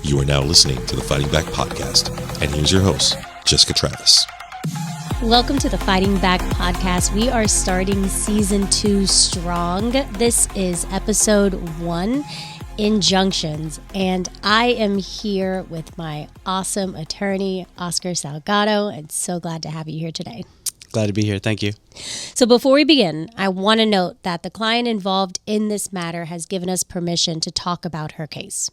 You are now listening to the Fighting Back Podcast, and here's your host, Jessica Travis. Welcome to the Fighting Back Podcast. We are starting season 2 strong. This is episode 1, Injunctions, and I am here with my awesome attorney, Oscar Salgado, and so glad to have you here today. Glad to be here. Thank you. So before we begin, I want to note that the client involved in this matter has given us permission to talk about her case.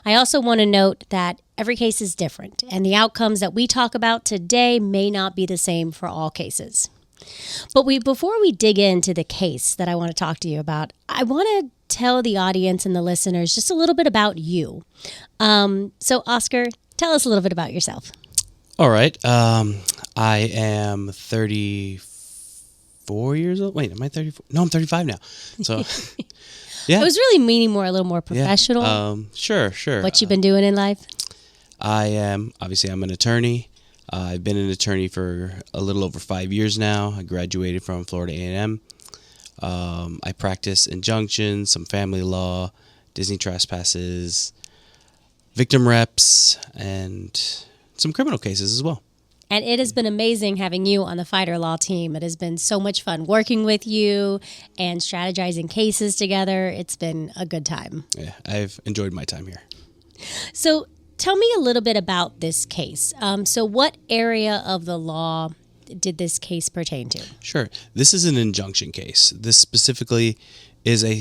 I also want to note that every case is different, and the outcomes that we talk about today may not be the same for all cases. But before we dig into the case that I want to talk to you about, I want to tell the audience and the listeners just a little bit about you. So Oscar, tell us a little bit about yourself. All right. I am 34 years old. Wait, am I 34? No, I'm 35 now. So, yeah. I was really meaning a little more professional. Yeah. Sure. What you've been doing in life? I'm an attorney. I've been an attorney for a little over 5 years now. I graduated from Florida A&M. I practice injunctions, some family law, Disney trespasses, victim reps, and some criminal cases as well. And it has been amazing having you on the fighter law team. It has been so much fun working with you and strategizing cases together. It's been a good time. Yeah, I've enjoyed my time here. So tell me a little bit about this case. So what area of the law did this case pertain to? Sure. This is an injunction case. This specifically is a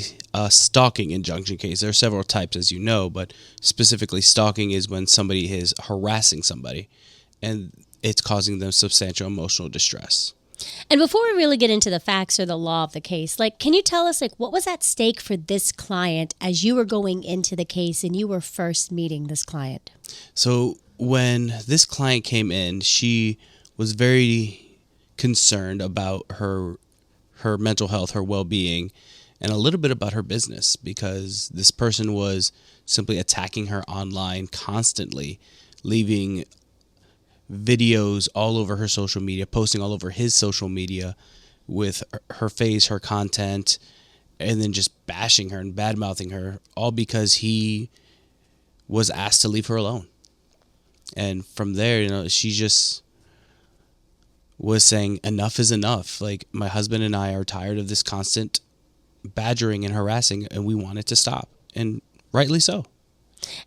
stalking injunction case. There are several types, as you know, but specifically stalking is when somebody is harassing somebody and it's causing them substantial emotional distress. And before we really get into the facts or the law of the case, can you tell us, what was at stake for this client as you were going into the case and you were first meeting this client? So when this client came in, she was very concerned about her mental health, her well-being, and a little bit about her business because this person was simply attacking her online constantly, leaving videos all over her social media, posting all over his social media with her face, her content, and then just bashing her and bad-mouthing her, all because he was asked to leave her alone. And from there, she just was saying, enough is enough. My husband and I are tired of this constant badgering and harassing, and we want it to stop. And rightly so.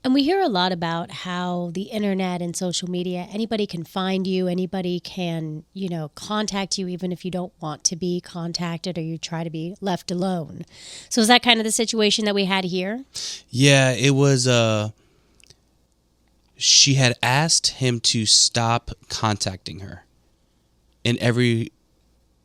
And we hear a lot about how the internet and social media, anybody can find you, anybody can, contact you even if you don't want to be contacted or you try to be left alone. So is that kind of the situation that we had here? Yeah, it was, she had asked him to stop contacting her in every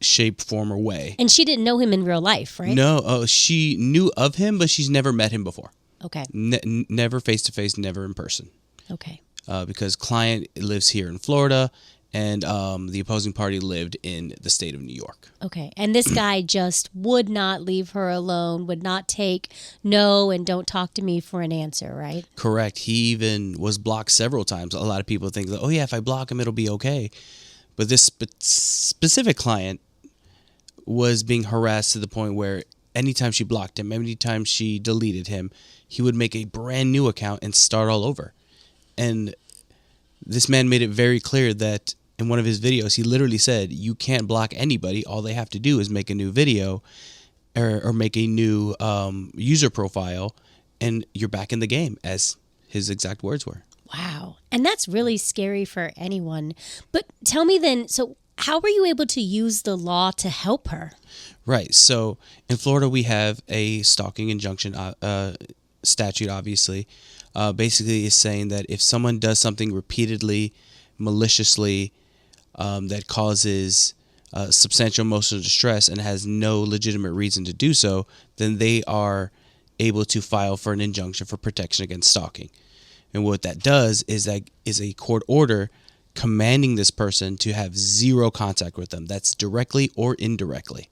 shape, form, or way. And she didn't know him in real life, right? No, she knew of him, but she's never met him before. Okay. Never face-to-face, never in person. Okay. Because client lives here in Florida, and the opposing party lived in the state of New York. Okay. And this guy just would not leave her alone, would not take no and don't talk to me for an answer, right? Correct. He even was blocked several times. A lot of people think, oh yeah, if I block him, it'll be okay. But this specific client was being harassed to the point where anytime she blocked him, anytime she deleted him, he would make a brand new account and start all over. And this man made it very clear that in one of his videos, he literally said, you can't block anybody. All they have to do is make a new video or make a new user profile, and you're back in the game, as his exact words were. Wow. And that's really scary for anyone. But tell me then, so how were you able to use the law to help her? Right. So in Florida, we have a stalking injunction statute, obviously. Basically, is saying that if someone does something repeatedly, maliciously, that causes substantial emotional distress and has no legitimate reason to do so, then they are able to file for an injunction for protection against stalking. And what that does is a court order commanding this person to have zero contact with them. That's directly or indirectly.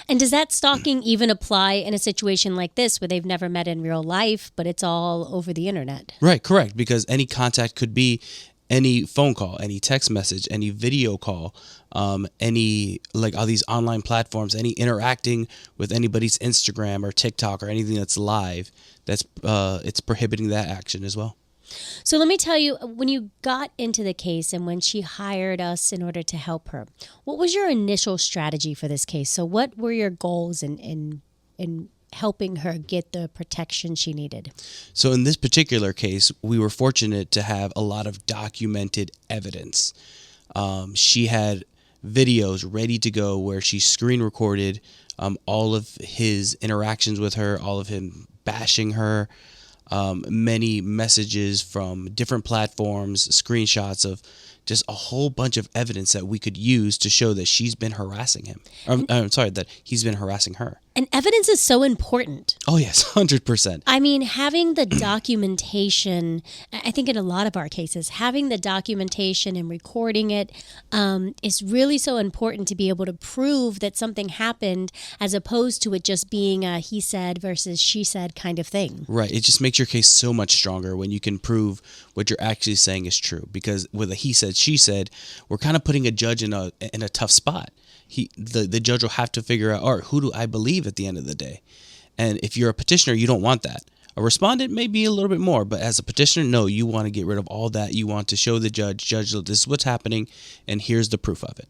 And does that stalking even apply in a situation like this where they've never met in real life, but it's all over the internet? Right, correct. Because any contact could be any phone call, any text message, any video call, any all these online platforms, any interacting with anybody's Instagram or TikTok or anything that's live. That's it's prohibiting that action as well. So let me tell you, when you got into the case and when she hired us in order to help her, what was your initial strategy for this case? So what were your goals in helping her get the protection she needed? So in this particular case, we were fortunate to have a lot of documented evidence. She had videos ready to go where she screen recorded all of his interactions with her, all of him bashing her, many messages from different platforms, screenshots of just a whole bunch of evidence that we could use to show that she's been harassing him. I'm sorry, that he's been harassing her. And evidence is so important. Oh, yes, 100%. I mean, having the documentation, I think in a lot of our cases, having the documentation and recording it is really so important to be able to prove that something happened as opposed to it just being a he said versus she said kind of thing. Right. It just makes your case so much stronger when you can prove what you're actually saying is true. Because with a he said, she said, we're kind of putting a judge in a tough spot. The judge will have to figure out, all right, who do I believe at the end of the day? And if you're a petitioner, you don't want that. A respondent may be a little bit more, but as a petitioner, no, you want to get rid of all that. You want to show the judge, look, this is what's happening, and here's the proof of it.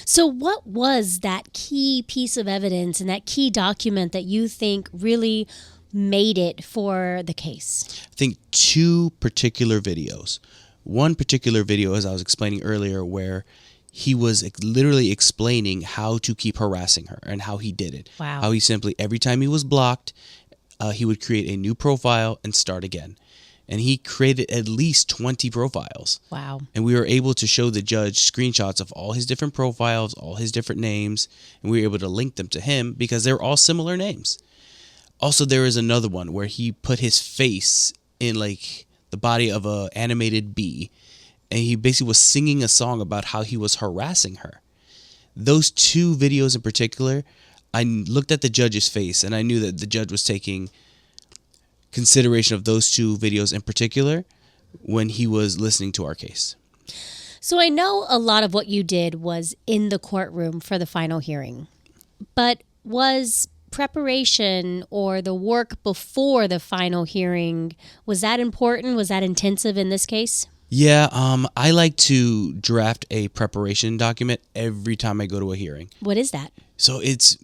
So what was that key piece of evidence and that key document that you think really made it for the case? I think two particular videos. One particular video, as I was explaining earlier, where he was literally explaining how to keep harassing her and how he did it. Wow. How he simply, every time he was blocked, he would create a new profile and start again. And he created at least 20 profiles. Wow. And we were able to show the judge screenshots of all his different profiles, all his different names, and we were able to link them to him because they're all similar names. Also, there is another one where he put his face in like the body of a animated bee, and he basically was singing a song about how he was harassing her. Those two videos in particular, I looked at the judge's face and I knew that the judge was taking consideration of those two videos in particular when he was listening to our case. So I know a lot of what you did was in the courtroom for the final hearing, but was preparation or the work before the final hearing, was that important? Was that intensive in this case? Yeah, I like to draft a preparation document every time I go to a hearing. What is that? So it's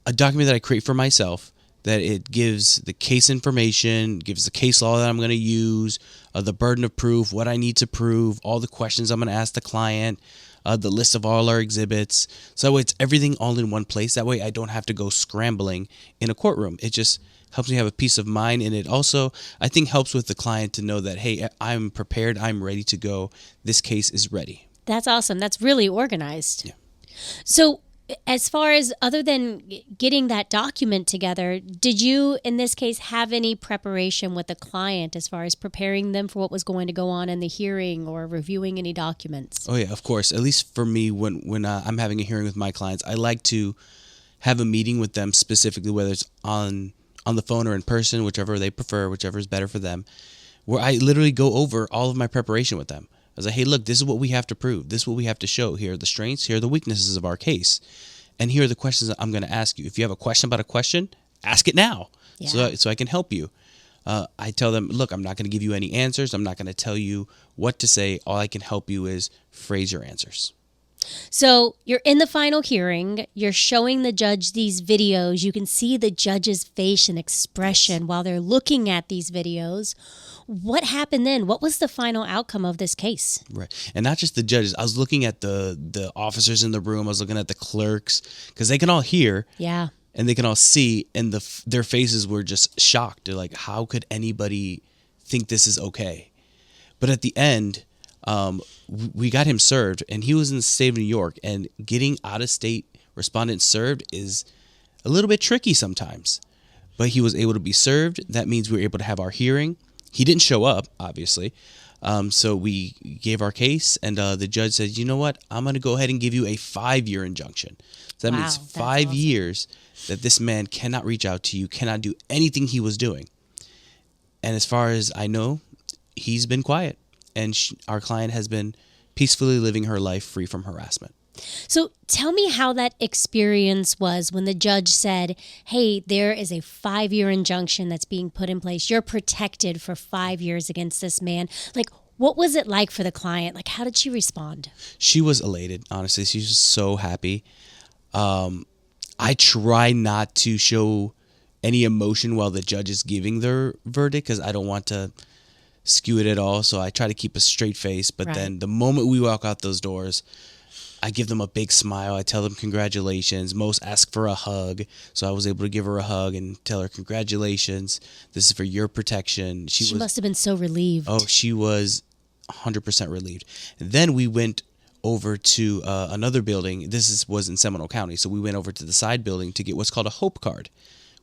a document that I create for myself, that it gives the case information, gives the case law that I'm going to use, the burden of proof, what I need to prove, all the questions I'm going to ask the client, the list of all our exhibits. So that way it's everything all in one place. That way I don't have to go scrambling in a courtroom. It just helps me have a peace of mind, and it also, I think, helps with the client to know that, hey, I'm prepared, I'm ready to go. This case is ready. That's awesome. That's really organized. Yeah. So as far as other than getting that document together, did you, in this case, have any preparation with the client as far as preparing them for what was going to go on in the hearing or reviewing any documents? Oh, yeah, of course. At least for me, when I'm having a hearing with my clients, I like to have a meeting with them specifically, whether it's on the phone or in person, whichever they prefer, whichever is better for them, where I literally go over all of my preparation with them. I was like, hey, look, this is what we have to prove. This is what we have to show. Here are the strengths. Here are the weaknesses of our case. And here are the questions that I'm going to ask you. If you have a question about a question, ask it now. Yeah. So I can help you. I tell them, look, I'm not going to give you any answers. I'm not going to tell you what to say. All I can help you is phrase your answers. So you're in the final hearing, you're showing the judge these videos, you can see the judge's face and expression while they're looking at these videos. What happened then? What was the final outcome of this case? Right. And not just the judges. I was looking at the officers in the room. I was looking at the clerks because they can all hear. Yeah. And they can all see, and their faces were just shocked. They're like, how could anybody think this is okay? But at the end, we got him served, and he was in the state of New York, and getting out-of-state respondents served is a little bit tricky sometimes. But he was able to be served. That means we were able to have our hearing. He didn't show up, obviously. So we gave our case, and the judge said, you know what? I'm going to go ahead and give you a 5-year injunction. So that means 5 years that this man cannot reach out to you, cannot do anything he was doing. And as far as I know, he's been quiet. And our client has been peacefully living her life free from harassment. So tell me how that experience was when the judge said, hey, there is a 5-year injunction that's being put in place. You're protected for 5 years against this man. Like, what was it like for the client? Like, how did she respond? She was elated, honestly. She was so happy. I try not to show any emotion while the judge is giving their verdict because I don't want to skew it at all. So I try to keep a straight face. But then the moment we walk out those doors, I give them a big smile. I tell them congratulations. Most ask for a hug. So I was able to give her a hug and tell her congratulations. This is for your protection. She must have been so relieved. Oh, she was 100% relieved. And then we went over to another building. Was in Seminole County. So we went over to the side building to get what's called a Hope Card.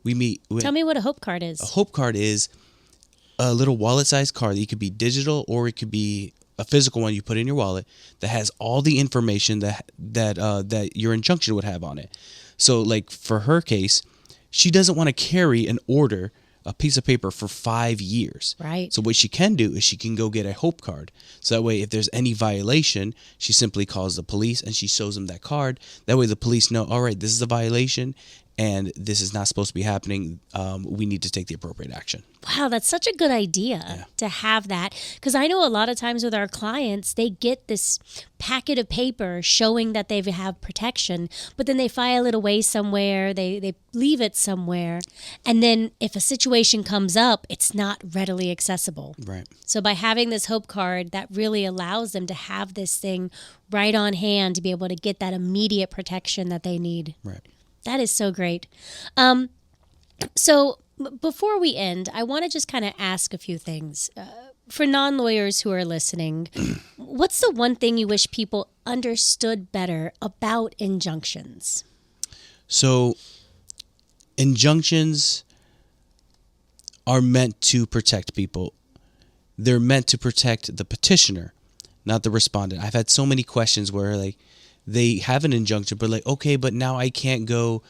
Tell me what a Hope Card is. A Hope Card is a little wallet-sized card. It could be digital or it could be a physical one you put in your wallet that has all the information that your injunction would have on it. So, like for her case, she doesn't want to carry an order, a piece of paper for 5 years. Right. So what she can do is she can go get a Hope Card. So that way, if there's any violation, she simply calls the police and she shows them that card. That way, the police know, all right, this is a violation and this is not supposed to be happening. We need to take the appropriate action. Wow, that's such a good idea to have that. Because I know a lot of times with our clients, they get this packet of paper showing that they have protection, but then they file it away somewhere, they leave it somewhere, and then if a situation comes up, it's not readily accessible. Right. So by having this Hope Card, that really allows them to have this thing right on hand to be able to get that immediate protection that they need. Right. That is so great. So before we end, I want to just kind of ask a few things. For non-lawyers who are listening, what's the one thing you wish people understood better about injunctions? So injunctions are meant to protect people. They're meant to protect the petitioner, not the respondent. I've had so many questions where like they have an injunction, but like, okay, but now I can't go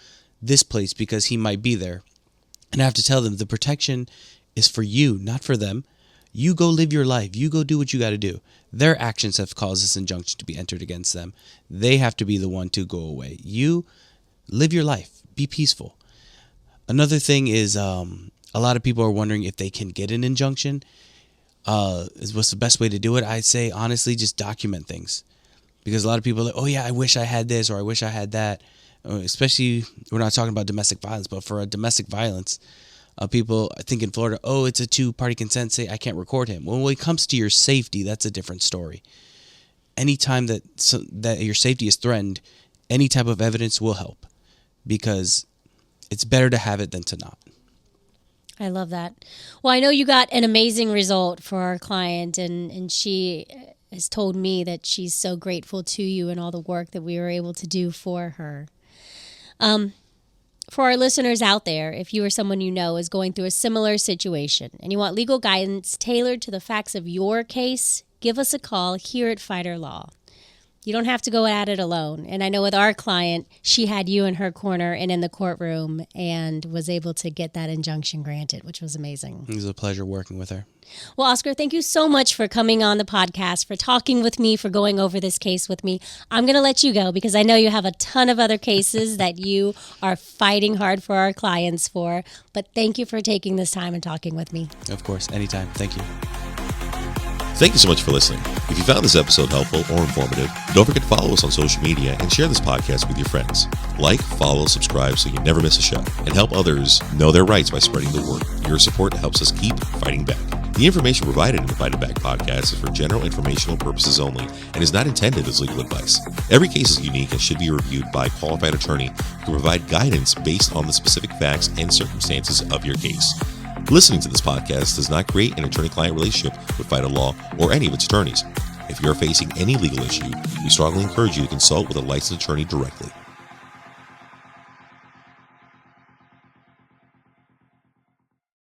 this place because he might be there. And I have to tell them the protection is for you, not for them. You go live your life. You go do what you got to do. Their actions have caused this injunction to be entered against them. They have to be the one to go away. You live your life. Be peaceful. Another thing is a lot of people are wondering if they can get an injunction. What's the best way to do it? I'd say, honestly, just document things. Because a lot of people are like, oh, yeah, I wish I had this or I wish I had that. Especially, we're not talking about domestic violence, but for a domestic violence, people think in Florida, oh, it's a 2-party consent, say I can't record him. Well, when it comes to your safety, that's a different story. Anytime that your safety is threatened, any type of evidence will help because it's better to have it than to not. I love that. Well, I know you got an amazing result for our client, and she has told me that she's so grateful to you and all the work that we were able to do for her. For our listeners out there, if you or someone you know is going through a similar situation and you want legal guidance tailored to the facts of your case, give us a call here at Fighter Law. You don't have to go at it alone. And I know with our client, she had you in her corner and in the courtroom and was able to get that injunction granted, which was amazing. It was a pleasure working with her. Well, Oscar, thank you so much for coming on the podcast, for talking with me, for going over this case with me. I'm going to let you go because I know you have a ton of other cases that you are fighting hard for our clients for. But thank you for taking this time and talking with me. Of course, anytime. Thank you. Thank you so much for listening. If you found this episode helpful or informative, don't forget to follow us on social media and share this podcast with your friends. Like, follow, subscribe so you never miss a show, and help others know their rights by spreading the word. Your support helps us keep fighting back. The information provided in the Fighting Back podcast is for general informational purposes only and is not intended as legal advice. Every case is unique and should be reviewed by a qualified attorney who can provide guidance based on the specific facts and circumstances of your case. Listening to this podcast does not create an attorney-client relationship with Fighter Law or any of its attorneys. If you are facing any legal issue, we strongly encourage you to consult with a licensed attorney directly.